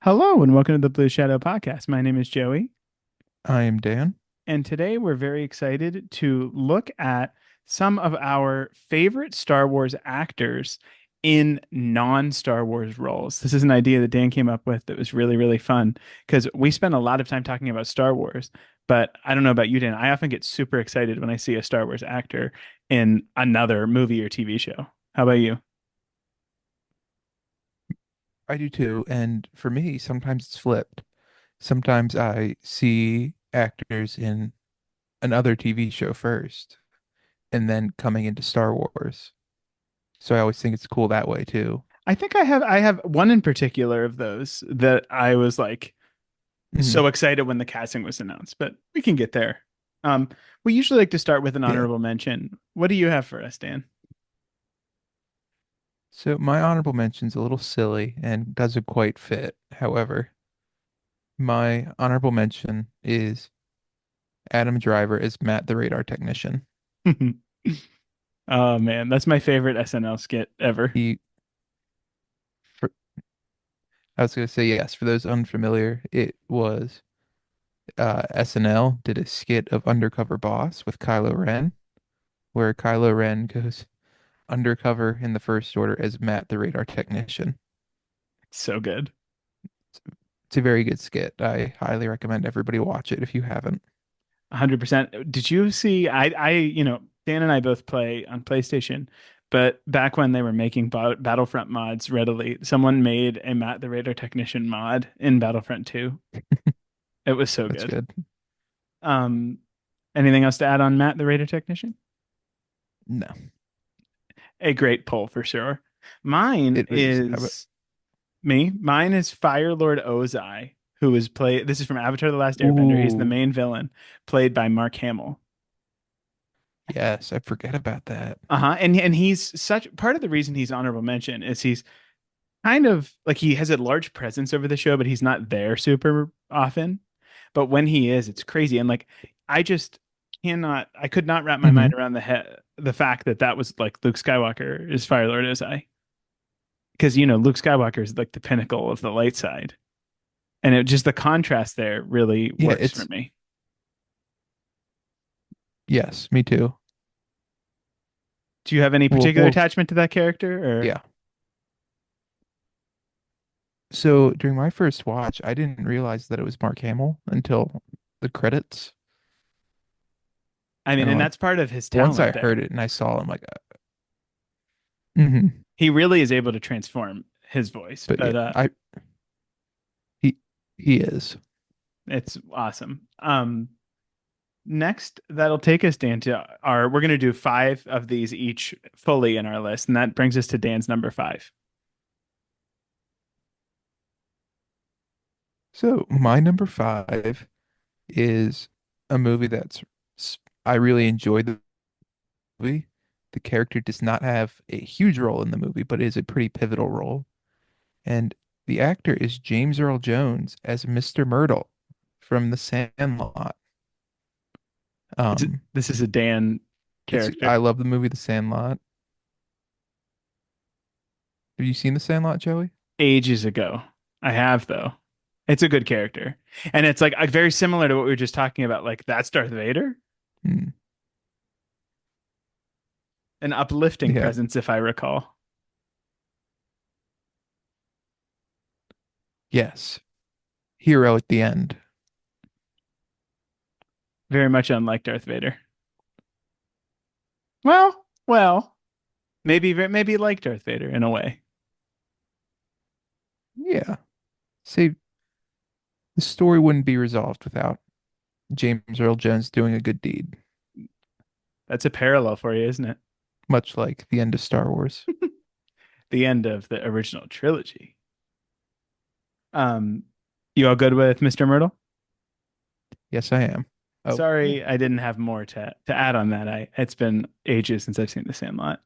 Hello and welcome to the Blue Shadow Podcast. My name is Joey, I am Dan. and today we're very excited to look at some of our favorite Star Wars actors in non-Star Wars roles. This is an idea that Dan came up with that was really, really fun because we spend a lot of time talking about Star Wars, but I don't know about you, Dan. I often get super excited when I see a Star Wars actor in another movie or TV show. How about you? I do too. And for me, sometimes it's flipped. Sometimes I see actors in another TV show first and then coming into Star Wars. So I always think it's cool that way too. I think I have one in particular of those that I was like Hmm. so excited when the casting was announced, but we can get there. Um, we usually like to start with an Yeah. honorable mention. What do you have for us, Dan? So my honorable mention's a little silly and doesn't quite fit. However, my honorable mention is Adam Driver as Matt the Radar Technician. Oh man, that's my favorite SNL skit ever. He, for, I was going to say yes, for those unfamiliar, it was SNL did a skit of Undercover Boss with Kylo Ren, where Kylo Ren goes undercover in the First Order as Matt the Radar Technician. So good. It's a very good skit. I highly recommend everybody watch it if you haven't. 100%. Did you see Dan and I both play on PlayStation, but back when they were making Battlefront mods readily, someone made a Matt the Radar Technician mod in Battlefront 2. It was so That's good. good. Um, Anything else to add on Matt the Radar Technician? No, A great pull for sure. Mine it was. How about? is me. Mine is Fire Lord Ozai, who is played. This is from Avatar: The Last Airbender. He's the Ooh, main villain, played by Mark Hamill. yes, I forget about that. Uh-huh. And he's such part of the reason he's honorable mention is he's kind of like he has a large presence over the show, but he's not there super often. But when he is, it's crazy. And like I just I could not wrap my Hmm. mind around the fact that that was like Luke Skywalker is Fire Lord Ozai. Because Luke Skywalker is like the pinnacle of the light side, and it just the contrast there really Yeah, works for it's me. yes, me too. Do you have any Well, particular well, attachment to that character, or yeah. So during my first watch, I didn't realize that it was Mark Hamill until the credits, I mean, and I'm and like, that's part of his once I talent heard there. it and I saw him, like, hmm. He really is able to transform his voice, But yeah, but he he is. it's awesome. Next, that'll take us, Dan, to our. We're going to do five of these each fully in our list, and that brings us to Dan's number five. So my number five is a movie I really enjoyed the movie. The character does not have a huge role in the movie, but is a pretty pivotal role. And the actor is James Earl Jones as Mr. Myrtle from The Sandlot. Um, This is a Dan I character. love the movie The Sandlot. Have you seen The Sandlot, Joey? Ages ago. I have though. It's a good character. And it's like very similar to what we were just talking about. Like that's Darth Vader, Hmm. an uplifting Yeah. presence, if I recall. Yes. Hero at the end. Very much unlike Darth Vader. Well, maybe like Darth Vader in a way. Yeah. See, the story wouldn't be resolved without James Earl Jones doing a good deed, That's a parallel for you, isn't it? much like the end of Star Wars. The end of the original trilogy. Um, you all good with Mr. Myrtle? Yes, I am. Oh, Sorry, I didn't have more to add on that. It's been ages since I've seen The Sandlot.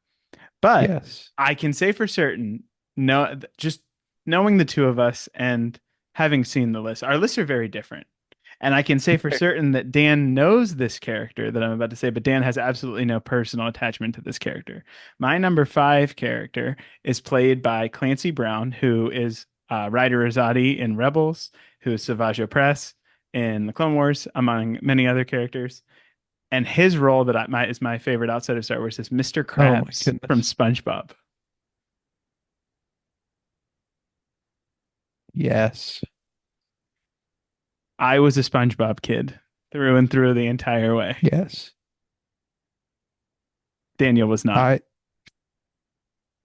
But yes. I can say for certain, no, just knowing the two of us and having seen the list, our lists are very different. And I can say for certain that Dan knows this character that I'm about to say, but Dan has absolutely no personal attachment to this character. My number five character is played by Clancy Brown, who is Ryder Rosati in Rebels, who's Savage Opress in the Clone Wars, among many other characters. And his role is my favorite outside of Star Wars is Mr. Oh my Krabs from goodness. SpongeBob. Yes. I was a SpongeBob kid through and through the entire way. Yes. Daniel was not. I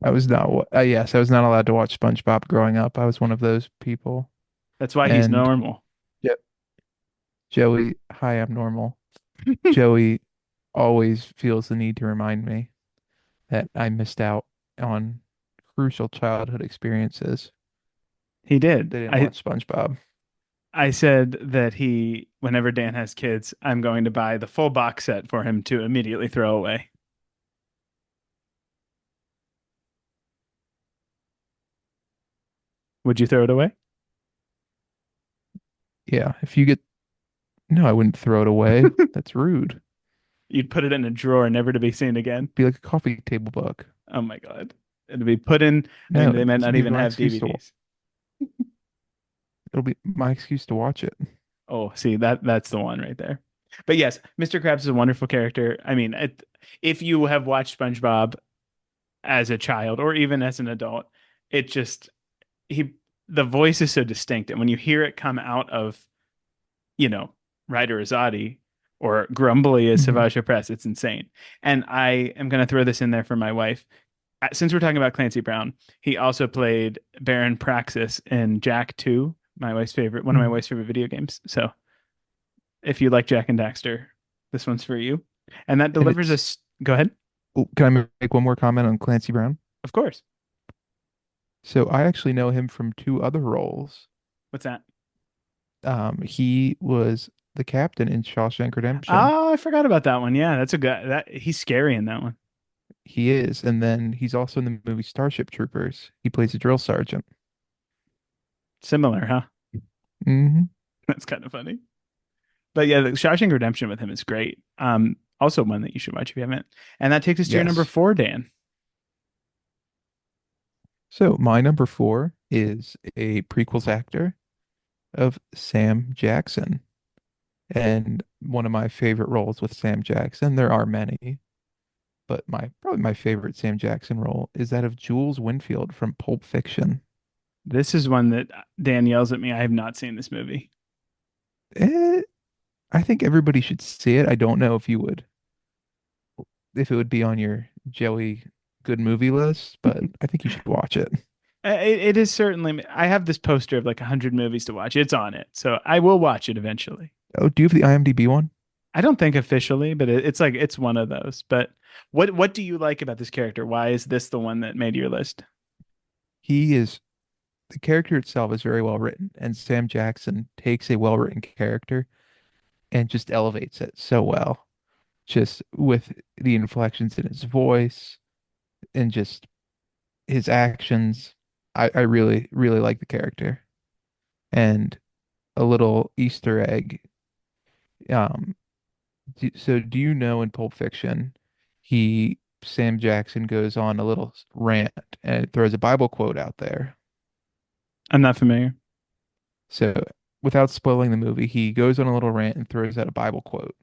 I was not yes, I was not allowed to watch SpongeBob growing up. I was one of those people. That's why he's And normal. Jo- Joey, hi, I'm normal. Joey always feels the need to remind me that I missed out on crucial childhood experiences. He did. They didn't watch SpongeBob. I said that whenever Dan has kids, I'm going to buy the full box set for him to immediately throw away. Would you throw it away? Yeah, if you get no, I wouldn't throw it away. That's rude. You'd put it in a drawer, never to be seen again. Be like a coffee table book. Oh my God. It'd be put in. I mean, No, they might this will not be even my have excuse to DVDs. it'll be my excuse to watch it. Oh, see, that's the one right there. But yes, Mr. Krabs is a wonderful character. I mean, if you have watched SpongeBob as a child or even as an adult, it just he the voice is so distinct, and when you hear it come out of you know Ryder Azadi or grumbly as Hmm. Savage Press, it's insane. And I am going to throw this in there for my wife. Since we're talking about Clancy Brown, he also played Baron Praxis in Jack 2, one of my Hmm. wife's favorite video games. So if you like Jack and Daxter, this one's for you. And that And delivers it's us. Go ahead. oh, can I make one more comment on Clancy Brown? Of course. So I actually know him from two other roles. What's that? He was the captain in Shawshank Redemption. Oh, I forgot about that one. Yeah, that's a good. That he's scary in that one. He is, and then he's also in the movie Starship Troopers. He plays a drill sergeant. Similar, huh? Hmm. That's kind of funny. But yeah, the Shawshank Redemption with him is great. Also one that you should watch if you haven't. And that takes us to your number Yes. four, Dan. So my number four is a prequels actor of Sam Jackson. And one of my favorite roles with Sam Jackson, there are many, but my probably my favorite Sam Jackson role is that of Jules Winfield from Pulp Fiction. This is one that Dan yells at me. I have not seen this movie. Eh, I think everybody should see it. I don't know if it would be on your Joey good movie list, but I think you should watch it. It is certainly. I have this poster of like 100 movies to watch. It's on it, so I will watch it eventually. Oh, do you have the IMDb one? I don't think officially, but it's like it's one of those. But what do you like about this character? Why is this the one that made your list? He is the character itself is very well written, and Sam Jackson takes a well written character and just elevates it so well. Just with the inflections in his voice and just his actions. I really, really like the character. And a little Easter egg. Um, so do you know in Pulp Fiction, Sam Jackson goes on a little rant and throws a Bible quote out there. I'm not familiar. So without spoiling the movie, he goes on a little rant and throws out a Bible quote,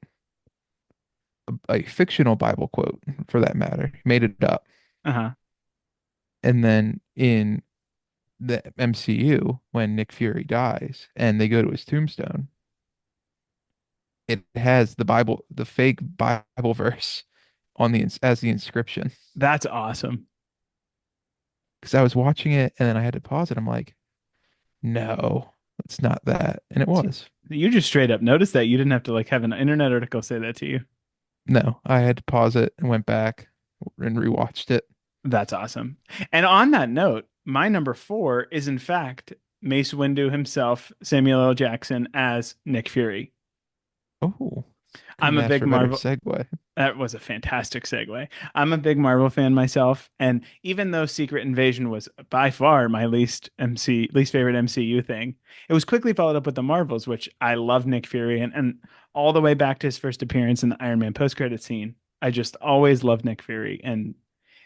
a fictional Bible quote for that matter. He made it up. Uh-huh. And then in the MCU, when Nick Fury dies and they go to his tombstone, it has the Bible, the fake Bible verse on as the inscription. That's awesome. Because I was watching it and then I had to pause it. I'm like, no, it's not that. And it was. You just straight up noticed that. You didn't have to like have an internet article say that to you. No, I had to pause it and went back and rewatched it. That's awesome. And on that note, my number four is in fact Mace Windu himself, Samuel L. Jackson as Nick Fury. Oh, I'm couldn't a ask big for a better Marvel. segue. That was a fantastic segue. I'm a big Marvel fan myself, and even though Secret Invasion was by far my least favorite MCU thing, it was quickly followed up with the Marvels, which I love Nick Fury and all the way back to his first appearance in the Iron Man post-credit scene. I just always loved Nick Fury, and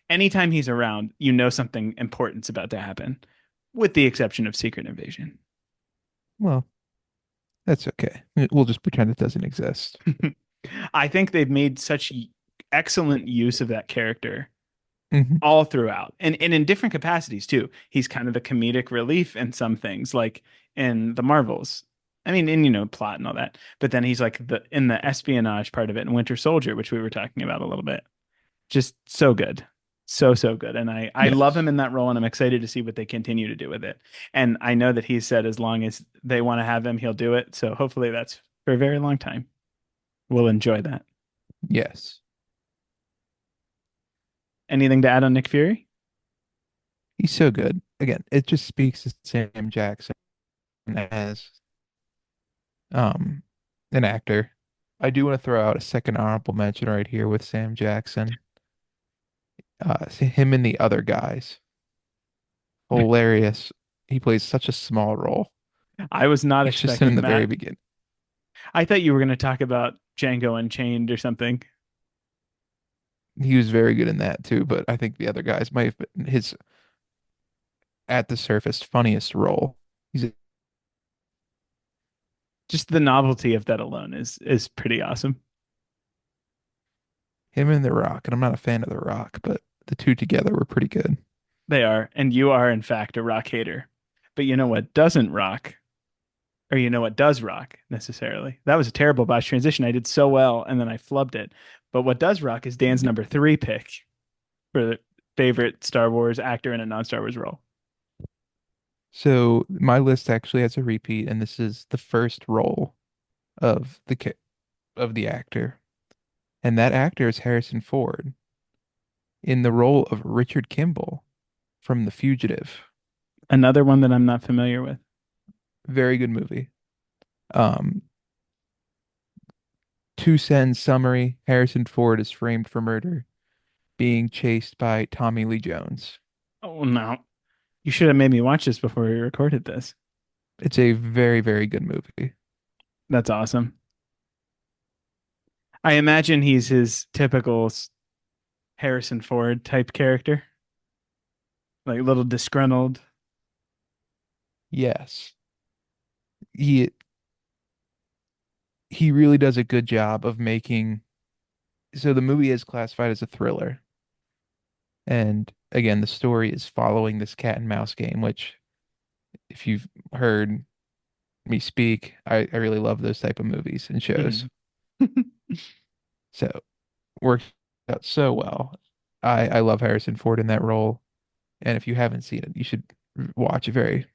anytime he's around, you know something important's about to happen. with the exception of Secret Invasion. Well, that's okay. We'll just pretend it doesn't exist. I think they've made such excellent use of that character Hmm. all throughout and in different capacities too. He's kind of the comedic relief in some things, like in the Marvels. I mean, in plot and all that. But then he's like the in the espionage part of it in Winter Soldier, which we were talking about a little bit. Just so good. So good. And I love Yes. him in that role and I'm excited to see what they continue to do with it. And I know that he said as long as they want to have him, he'll do it. So hopefully that's for a very long time. We'll enjoy that. Yes. Anything to add on Nick Fury? He's so good. Again, it just speaks to Sam Jackson as um an actor. I do want to throw out a second honorable mention right here with Sam Jackson. Him and the other guys. Hilarious. He plays such a small role. I was not He's just in expecting the very that. beginning. I thought you were going to talk about Django Unchained or something. He was very good in that too, but I think the other guys might have been his at the surface funniest role. He's Just the novelty of that alone is pretty awesome. him and The Rock, and I'm not a fan of The Rock, but the two together were pretty good. They are, and you are in fact a rock hater. But you know what doesn't rock, or you know what does rock necessarily? That was a terrible botch transition. I did so well, and then I flubbed it. But what does rock is Dan's number three pick for the favorite Star Wars actor in a non-Star Wars role. So my list actually has a repeat, and this is the first role of the actor, and that actor is Harrison Ford in the role of Richard Kimball from The Fugitive. Another one that I'm not familiar with. Very good movie. Um, Two-sentence summary: Harrison Ford is framed for murder, being chased by Tommy Lee Jones. Oh no. You should have made me watch this before we recorded this. It's a very, very good movie. That's awesome. I imagine he's his typical Harrison Ford type character, like a little disgruntled. Yes, he he really does a good job of making. So the movie is classified as a thriller, and again, the story is following this cat and mouse game, which, if you've heard me speak, I really love those type of movies and shows. Mhm. So works out so well. I love Harrison Ford in that role, and if you haven't seen it, you should watch it very,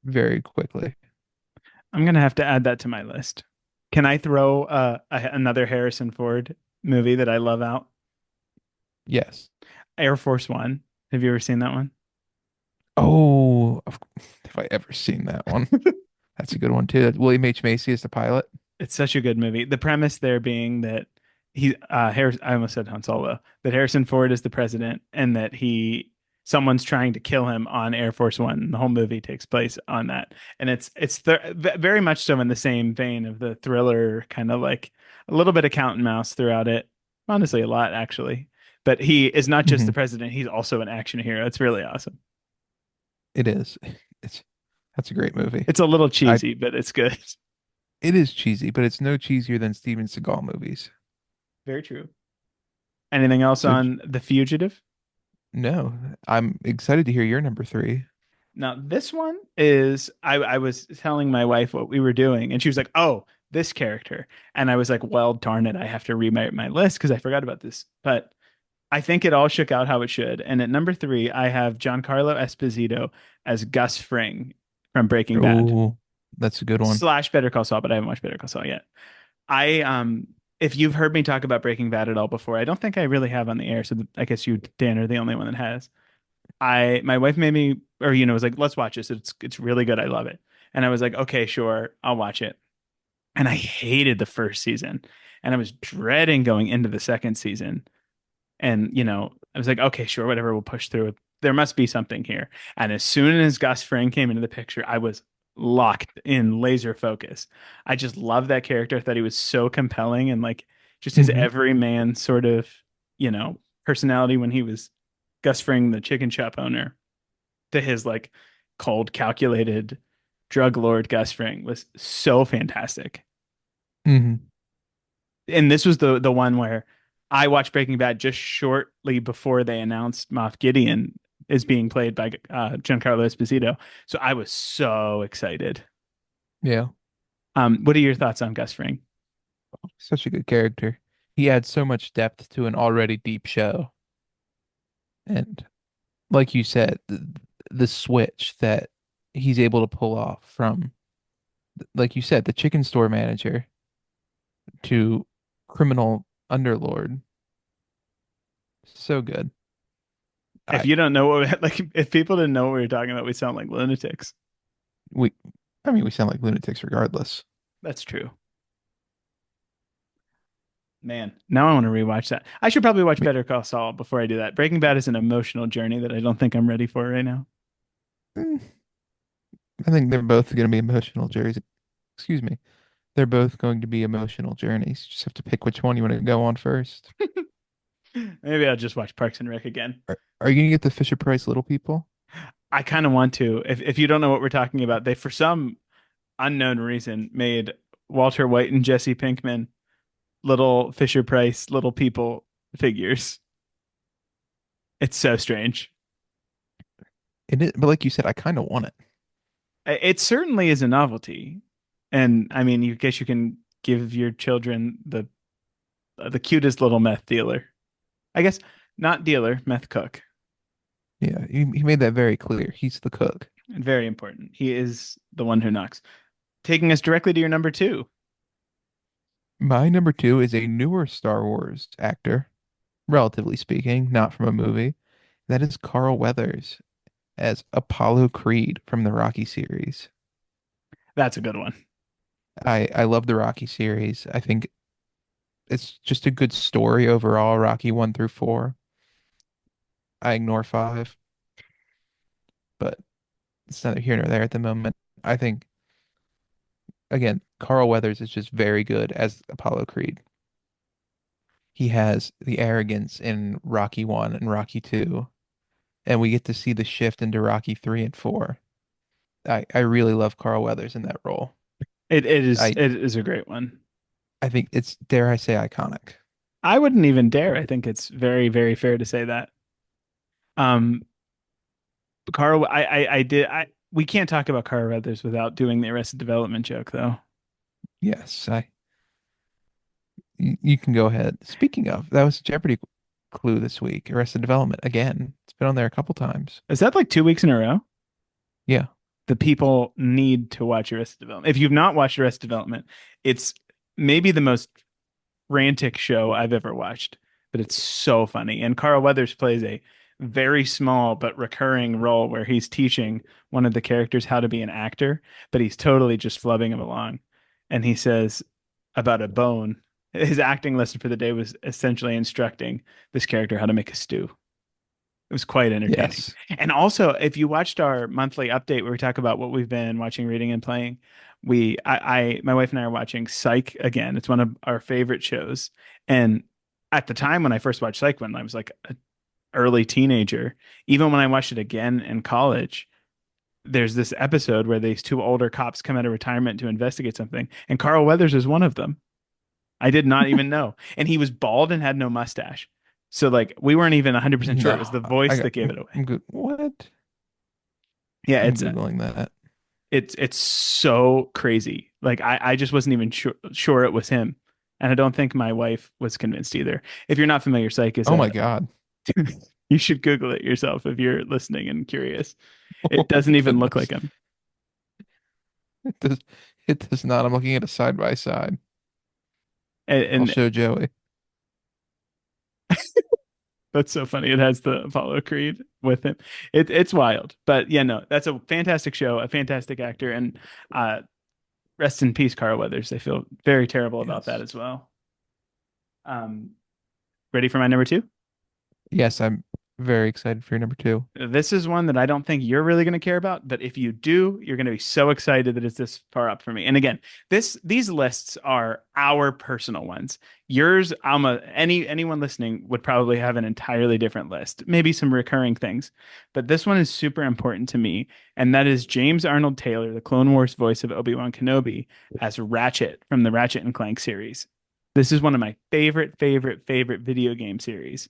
very quickly. I'm gonna have to add that to my list. Can I throw another Harrison Ford movie that I love out? Yes. Air Force One. Have you ever seen that one? Oh, have I ever seen that one? That's a good one too. William H. Macy is the pilot. It's such a good movie. The premise there being that I almost said Han Solo, that Harrison Ford is the president and that someone's trying to kill him on Air Force One. The whole movie takes place on that. And very much so in the same vein of the thriller, kind of like a little bit of cat and mouse throughout it. Honestly, a lot actually. But he is not just the Hmm. president, he's also an action hero. It's really awesome. It is. It's that's a great movie. It's a little I cheesy, but it's good. It is cheesy, but it's no cheesier than Steven Seagal movies. Very true. Anything else So on The Fugitive? no, I'm excited to hear your number three. Now, this one is I was telling my wife what we were doing, and she was like, "Oh, this character." And I was like, "Well, darn it, I have to rewrite my list because I forgot about this." But I think it all shook out how it should. And at number three, I have Giancarlo Esposito as Gus Fring from Breaking Bad Oh, that's a good one. slash Better Call Saul, but I haven't watched Better Call Saul yet. I if you've heard me talk about Breaking Bad at all before, I don't think I really have on the air. So I guess you, Dan, are the only one that has. My wife made me, or was like, let's watch this. It's really good. I love it. And I was like, okay, sure, I'll watch it. And I hated the first season, and I was dreading going into the second season. And I was like, okay, sure, whatever, we'll push through it. There must be something here. And as soon as Gus Fring came into the picture, I was locked in laser focus. I just loved that character. I thought he was so compelling and like just his Hmm. everyman sort of, you know, personality when he was Gus Fring, the chicken shop owner, to his like cold, calculated drug lord Gus Fring was so fantastic. Hmm. And this was the one where I watched Breaking Bad just shortly before they announced Moff Gideon is being played by Giancarlo Esposito. So I was so excited. Yeah, What are your thoughts on Gus Fring? such a good character. He adds so much depth to an already deep show. And like you said, the switch that he's able to pull off from, like you said, the chicken store manager to criminal underlord. So good. If I you don't know what like if people didn't know what we were talking about, we sound like lunatics. we I mean we sound like lunatics regardless. That's true. Man, now I want to rewatch that. I should probably watch I Better Call Saul before I do that. Breaking Bad is an emotional journey that I don't think I'm ready for right now. mean, I think they're both going to be emotional journeys. Excuse me. They're both going to be emotional journeys. You just have to pick which one you want to go on first. Maybe I'll just watch Parks and Rec again. Are you going to get the Fisher Price Little People? I kind of want to. If you don't know what we're talking about, they for some unknown reason made Walter White and Jesse Pinkman little Fisher Price little people figures. It's so strange. But like you said, I kind of want it. It certainly is a novelty, and I mean, you guess you can give your children the cutest little meth dealer. I guess not dealer, meth cook. Yeah, he made that very clear. He's the cook. And very important. He is the one who knocks. Taking us directly to your number two. My number two is a newer Star Wars actor, relatively speaking, not from a movie. That is Carl Weathers as Apollo Creed from the Rocky series. That's a good one. I love the Rocky series. I think it's just a good story overall, Rocky 1 through 4. I ignore 5, but it's neither here nor there at the moment. I think, again, Carl Weathers is just very good as Apollo Creed. He has the arrogance in Rocky 1 and Rocky 2, and we get to see the shift into Rocky 3 and 4. I really love Carl Weathers in that role. I It is a great one. I think it's, dare I say, iconic. I wouldn't even dare. I think it's very fair to say that. Um, Carl, I did. We can't talk about Carl Weathers without doing the Arrested Development joke, though. Yes, you can go ahead. Speaking of, that was a Jeopardy clue this week. Arrested Development again. It's been on there a couple times. Is that like 2 weeks in a row? Yeah. The people need to watch Arrested Development. If you've not watched Arrested Development, it's maybe the most frantic show I've ever watched, but it's so funny. And Carl Weathers plays a very small but recurring role where he's teaching one of the characters how to be an actor, but he's totally just flubbing him along. And he says about a bone. His acting lesson for the day was essentially instructing this character how to make a stew. It was quite entertaining. Yes. And also, if you watched our monthly update where we talk about what we've been watching, reading, and playing, my wife and I are watching Psych again. It's one of our favorite shows. And at the time when I first watched Psych, when I was like an early teenager, even when I watched it again in college, there's this episode where these two older cops come out of retirement to investigate something, and Carl Weathers is one of them. I did not even know. And he was bald and had no mustache. So like we weren't even 100% sure it was No, the voice that gave it away. I'm good. What? Yeah, I'm Googling that. it's so crazy. Like I just wasn't even sure it was him. And I don't think my wife was convinced either. If you're not familiar, Psych is Oh my a God. you should Google it yourself if you're listening and curious. Oh It my doesn't even look goodness. like him. It does it does not. I'm looking at a side by side. I'll And show Joey. that's so funny. It has the Apollo Creed with him. It's wild. But yeah, no, that's a fantastic show, a fantastic actor, and uh rest in peace, Carl Weathers. I feel very terrible about that Yes. as well. Um, ready for my number two? Yes, I'm. Very excited for your number two. This is one that I don't think you're really going to care about, but if you do, you're going to be so excited that it's this far up for me. And again, these lists are our personal ones. Yours, anyone listening would probably have an entirely different list, maybe some recurring things, but this one is super important to me, and that is James Arnold Taylor, the Clone Wars voice of Obi-Wan Kenobi, as Ratchet from the Ratchet and Clank series. This is one of my favorite video game series.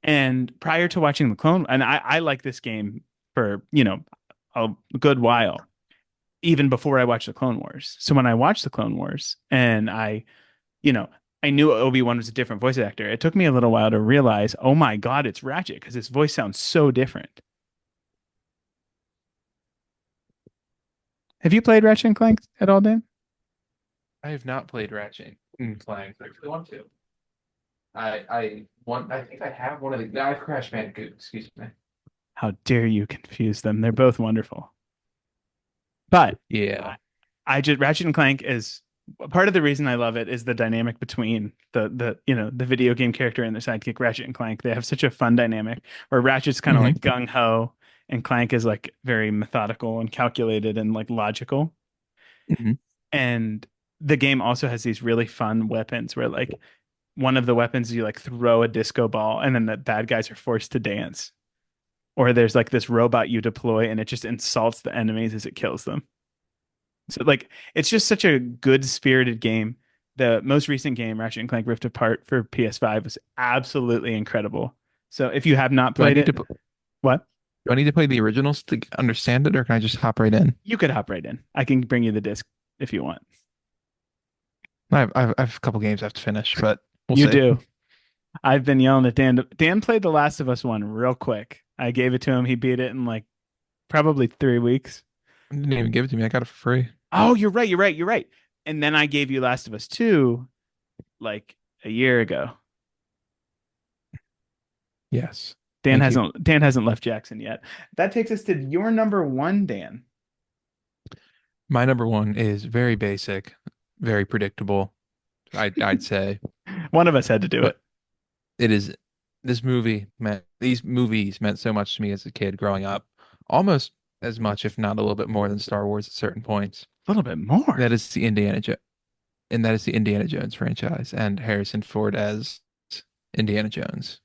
And prior to watching the Clone, and I like this game for, a good while, even before I watched the Clone Wars. So when I watched the Clone Wars and you know, I knew Obi-Wan was a different voice actor, it took me a little while to realize, oh my God, it's Ratchet because his voice sounds so different. Have you played Ratchet and Clank at all, Dan? I have not played Ratchet and Clank. I really want to. I want. I think I have one of the. I have Crash Bandicoot. Excuse me. How dare you confuse them? They're both wonderful. But Yeah. I just Ratchet and Clank is part of the reason I love it is the dynamic between the video game character and the sidekick Ratchet and Clank. They have such a fun dynamic where Ratchet's kind of like Hmm. gung ho and Clank is like very methodical and calculated and like logical. Hmm. And the game also has these really fun weapons where like one of the weapons you like throw a disco ball and then the bad guys are forced to dance. Or there's like this robot you deploy and it just insults the enemies as it kills them. So like it's just such a good spirited game. The most recent game, Ratchet and Clank Rift Apart for PS5, was absolutely incredible. So if you have not Do I played need to? it, Do what? I need to play the originals to understand it, or can I just hop right in? You could hop right in. I can bring you the disc if you want. I have a couple games I have to finish, but we'll You see. do. I've been yelling at Dan. Dan played The Last of Us one real quick. I gave it to him. He beat it in like probably 3 weeks. You didn't even give it to me. I got it for free. Oh, you're right. You're right. You're right. And then I gave you Last of Us 2 like a year ago. Yes. Dan Thank you. hasn't Dan hasn't left Jackson yet. That takes us to your number one, Dan. My number one is very basic, very predictable. I'd say, One of us had to do but it. it is these movies meant so much to me as a kid growing up, almost as much, if not a little bit more than Star Wars at certain points. A little bit more. That is the Indiana Jo and that is the Indiana Jones franchise and Harrison Ford as Indiana Jones.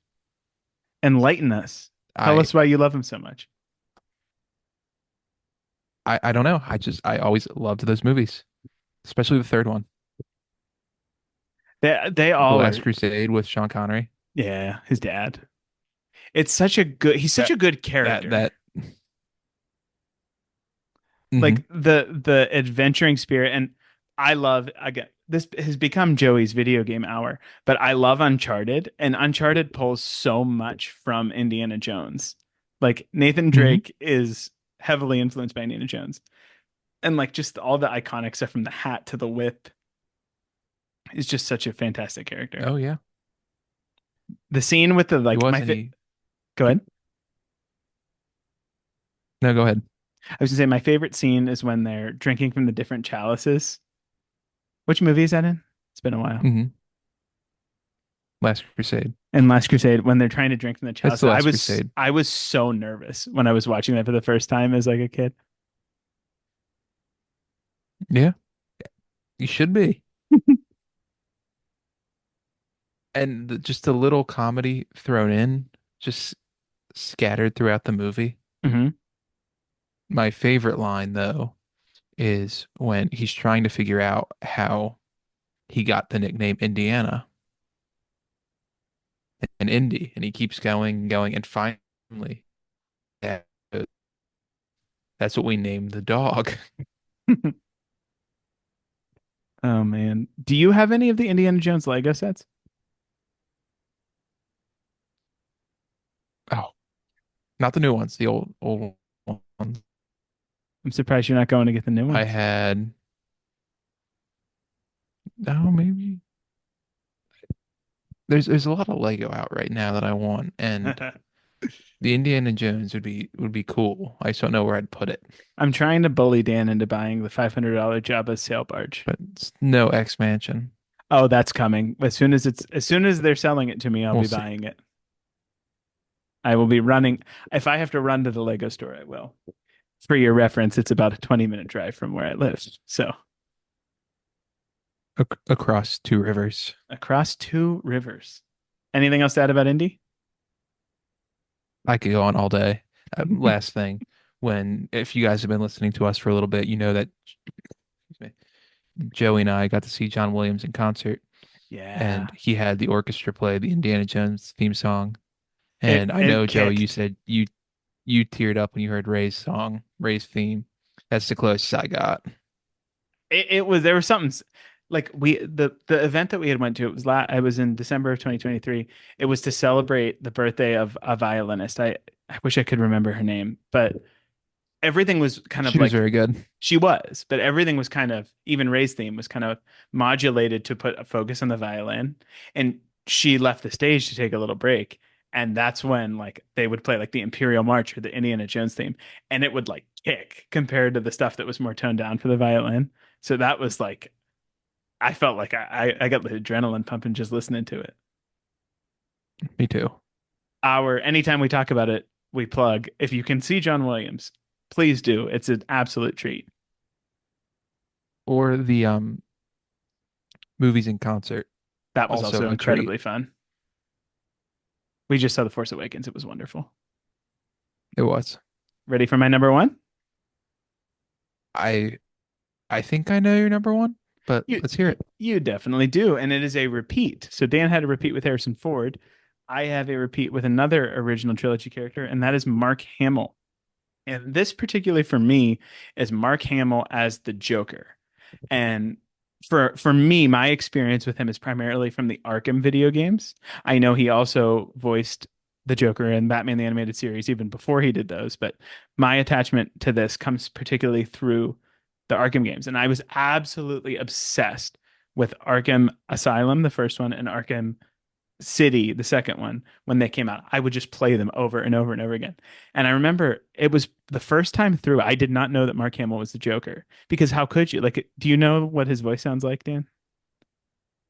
Enlighten us. Tell I us why you love him so much. I don't know. I always loved those movies, especially the third one, They The all Last are. Crusade with Sean Connery. Yeah, his dad. It's such a good. He's such That a good that character. that. Hmm. Like the adventuring spirit, and I love again. This has become Joey's video game hour, but I love Uncharted, and Uncharted pulls so much from Indiana Jones. Like Nathan Hmm. Drake is heavily influenced by Indiana Jones. And like just all the iconic stuff from the hat to the whip is just such a fantastic character. Oh yeah, The scene with the he like was, and he. go ahead. No, go ahead. I was gonna say my favorite scene is when they're drinking from the different chalices. Which movie is that in? It's been a while. Hmm. Last Crusade. And Last Crusade when they're trying to drink from the It's chalice. the I Last was Crusade. I was so nervous when I was watching that for the first time as like a kid. Yeah, you should be. And just a little comedy thrown in, just scattered throughout the movie. Hmm. My favorite line, though, is when he's trying to figure out how he got the nickname Indiana and Indy, and he keeps going and going, and finally, yeah, that's what we named the dog. Oh man. Do you have any of the Indiana Jones Lego sets? Oh, not the new ones, the old ones. I'm surprised you're not going to get the new I ones. had, oh, maybe there's a lot of Lego out right now that I want, and the Indiana Jones would be cool. I just don't know where I'd put it. I'm trying to bully Dan into buying the $500 Jabba sail barge. But it's no X Mansion. Oh, that's coming. As soon as they're selling it to me, I'll We'll be see. buying it. I will be running. If I have to run to the Lego store, I will. For your reference, it's about a 20-minute drive from where I live. So Across two rivers. across two rivers. Anything else to add about Indy? I could go on all day. Last thing, when if you guys have been listening to us for a little bit, you know that excuse me, Joey and I got to see John Williams in concert, Yeah. and he had the orchestra play the Indiana Jones theme song. It And I it know, Joey, you kicked. said you teared up when you heard Ray's song, Ray's theme. That's the closest I got. It was there was something like the event that we had went to, it was in December of 2023. It was to celebrate the birthday of a violinist. I wish I could remember her name, but everything was kind of She was like very good. she was, but everything was kind of, even Ray's theme was kind of modulated to put a focus on the violin. And she left the stage to take a little break. And that's when like they would play like the Imperial March or the Indiana Jones theme, and it would like kick compared to the stuff that was more toned down for the violin. So that was like I felt like I got the adrenaline pumping just listening to it. Me too. Our anytime we talk about it, we plug. If you can see John Williams, please do. It's an absolute treat. Or the movies in concert, That was also also a treat. incredibly fun. We just saw The Force Awakens. It was wonderful. It was. Ready for my number one? I I think I know your number one, but You let's hear it. you definitely do, and it is a repeat. So Dan had a repeat with Harrison Ford. I have a repeat with another original trilogy character, and that is Mark Hamill. And this particularly for me is Mark Hamill as the Joker. And for me, my experience with him is primarily from the Arkham video games. I know he also voiced the Joker in Batman the Animated Series even before he did those, but my attachment to this comes particularly through the Arkham games. And I was absolutely obsessed with Arkham Asylum, the first one, and Arkham City, the second one, when they came out. I would just play them over and over and over again. And I remember it was the first time through, I did not know that Mark Hamill was the Joker because how could you? Like, do you know what his voice sounds like, Dan,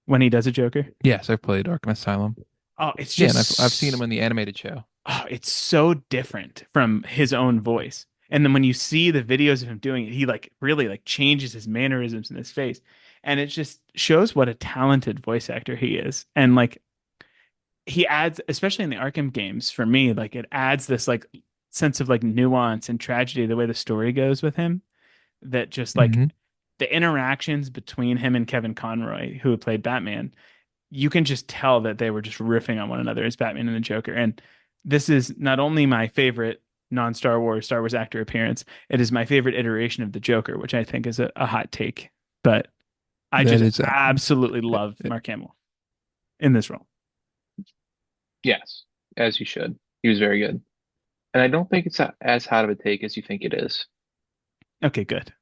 when he does a Joker? Yes, I've played Arkham Asylum. Oh, it's Yeah, and I've seen him just, in the animated show. oh, it's so different from his own voice. And then when you see the videos of him doing it, he like really like changes his mannerisms in his face. And it just shows what a talented voice actor he is. And like he adds, especially in the Arkham games, for me, like it adds this like sense of like nuance and tragedy, the way the story goes with him, that just like Hmm. the interactions between him and Kevin Conroy, who played Batman, you can just tell that they were just riffing on one another as Batman and the Joker. And this is not only my favorite Star Wars actor appearance, it is my favorite iteration of the Joker, which I think is a hot take. But I That just is absolutely love Mark Hamill in this role. Yes, as you should. He was very good. And I don't think it's as hot of a take as you think it is. Okay, good.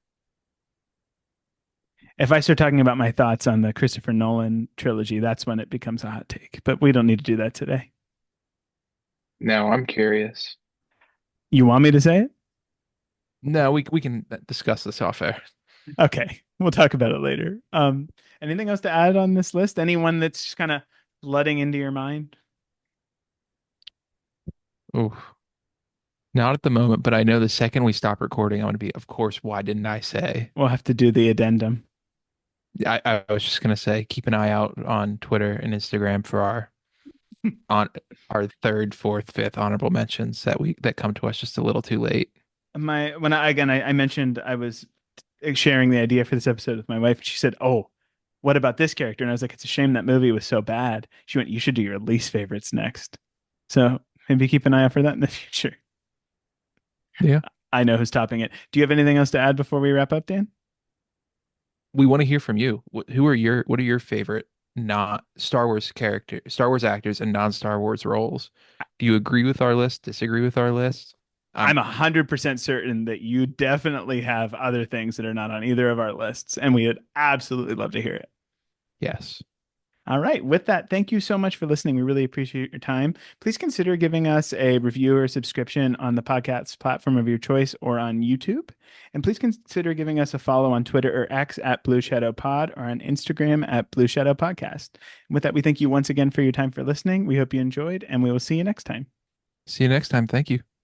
If I start talking about my thoughts on the Christopher Nolan trilogy, that's when it becomes a hot take. But we don't need to do that today. Now, I'm curious. You want me to say it? no, we can discuss this off air. Okay, we'll talk about it later. Anything else to add on this list? Anyone that's just kind of flooding into your mind? Ooh, not at the moment, but I know the second we stop recording, I'm going to be, of course, why didn't I say? We'll have to do the addendum. I was just going to say, keep an eye out on Twitter and Instagram for on our third, fourth, fifth honorable mentions that come to us just a little too late. I mentioned I was sharing the idea for this episode with my wife. She said, "Oh, what about this character?" And I was like, "It's a shame that movie was so bad." She went, "You should do your least favorites next." So maybe keep an eye out for that in the future. Yeah. I know who's topping it. Do you have anything else to add before we wrap up, Dan? We want to hear from you. What are your favorite not Star Wars actors and non-Star Wars roles? Do you agree with our list? Disagree with our list? I'm Um, 100% certain that you definitely have other things that are not on either of our lists, and we would absolutely love to hear it. yes. All right. With that, thank you so much for listening. We really appreciate your time. Please consider giving us a review or subscription on the podcast platform of your choice or on YouTube. And please consider giving us a follow on Twitter or X at Blue Shadow Pod or on Instagram at Blue Shadow Podcast. With that, we thank you once again for your time for listening. We hope you enjoyed, and we will see you next time. See you next time. Thank you.